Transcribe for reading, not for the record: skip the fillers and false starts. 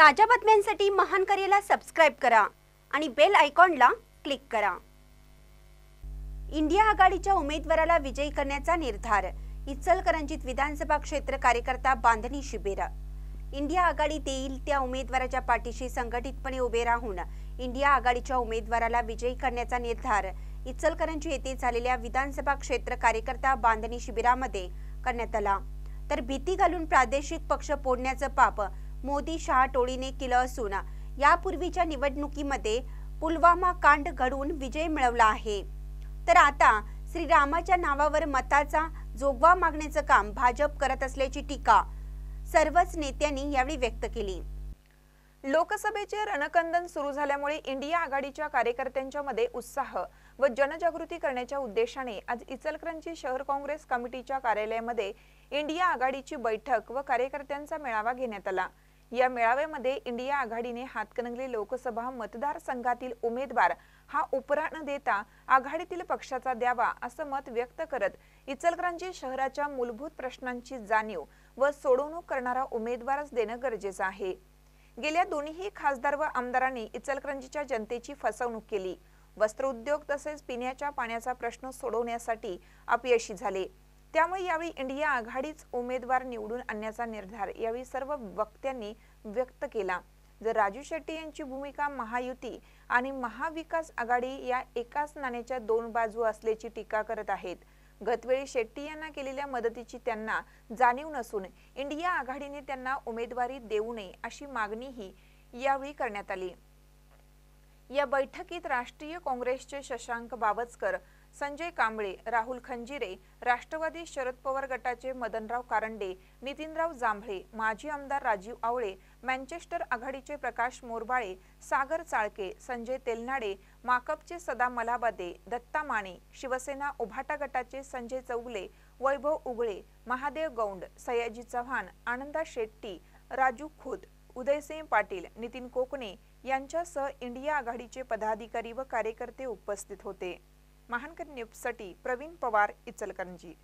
ताज्या बातम्यांसाठी महान करेला सबस्क्राइब करा आणि बेल आयकॉनला क्लिक करा। इंडिया आघाडीच्या उमेदवाराला विजयी करण्याचा निर्धार। इचलकरंजीत विधानसभा क्षेत्र कार्यकर्ता बांधणी शिबिर। इंडिया आघाडी देईल त्या उमेदवाराच्या पाठीशी संघटितपणे उभे राहून इंडिया आघाडीच्या उमेदवाराला विजयी करण्याचा निर्धार इचलकरंजी येथे झालेल्या विधानसभा क्षेत्र कार्यकर्ता बांधणी शिबिरामध्ये करण्यात आला। तर भीती घालून प्रादेशिक पक्ष फोडण्याचं पाप मोदी शहा टोळीने केलं असून यापूर्वीच्या निवडणुकीमध्ये पुलवामा कांड घडवून विजय मिळवला आहे। तर आता श्रीरामाच्या नावावर मताचा जोगवा मागण्याचं काम भाजप करत असल्याची टीका सर्वच नेत्यांनी यावेळी व्यक्त केली। लोकसभेचे रणकंदन सुरू झाल्यामुळे इंडिया आघाडीच्या कार्यकर्त्यांच्या मध्ये उत्साह व जनजागृती करण्याच्या उद्देशाने आज इचलकरंजी शहर काँग्रेस कमिटीच्या कार्यालयामध्ये इंडिया आघाडीची बैठक व कार्यकर्त्यांचा मेळावा घेण्यात आला। या मेळाव्यामध्ये इंडिया आघाडीने हातकणंगले लोकसभा मतदारसंघातील उमेदवार हा उपरा न देता आघाडीतील पक्षाचा द्यावा असं मत व्यक्त करत इचलकरंजी शहराच्या मूलभूत प्रश्नांची जाणीव व सोडवणूक करणारा उमेदवारच देणं गरजेचं आहे। गेल्या दोन्ही खासदार व आमदारांनी इचलकरंजीच्या जनतेची फसवणूक केली। वस्त्र उद्योग तसेच पिण्याच्या पाण्याचा प्रश्न सोडवण्यासाठी अपयशी झाले। त्यामुळे यावेळी इंडिया आघाडीच उमेदवार निवडून आणण्याचा निर्धार यावेळी सर्व वक्त्यांनी व्यक्त केला। जर राजू शेट्टी यांची भूमिका महायुती आणि महाविकास आघाडी या एकाच नाण्याच्या दोन बाजू असल्याची टीका करत आहेत। गतवेळी शेट्टी यांना केलेल्या मदतीची त्यांना जाणीव नसून इंडिया आघाडीने त्यांना उमेदवारी देऊ नये अशी मागणीही यावेळी करण्यात आली। या बैठकीत राष्ट्रीय काँग्रेसचे शशांक बावस्कर, संजय कांबळे, राहुल खंजिरे, राष्ट्रवादी शरद पवार गटाचे मदनराव कारंडे, नितीनराव जांभळे, माजी आमदार राजीव आवळे, मँचेस्टर आघाडीचे प्रकाश मोरबाळे, सागर चाळके, संजय तेलनाडे, माकपचे सदा मलाबादे, दत्ता माने, शिवसेना उभाटा गटाचे संजय चौगले, वैभव उगळे, महादेव गौंड, सयाजी चव्हाण, आनंदा शेट्टी, राजू खुद, उदयसिंह पाटील, नितीन कोकणे यांच्यासह इंडिया आघाडीचे पदाधिकारी व कार्यकर्ते उपस्थित होते। महानकर न्यूजसाठी प्रवीण पवार, इचलकरंजी।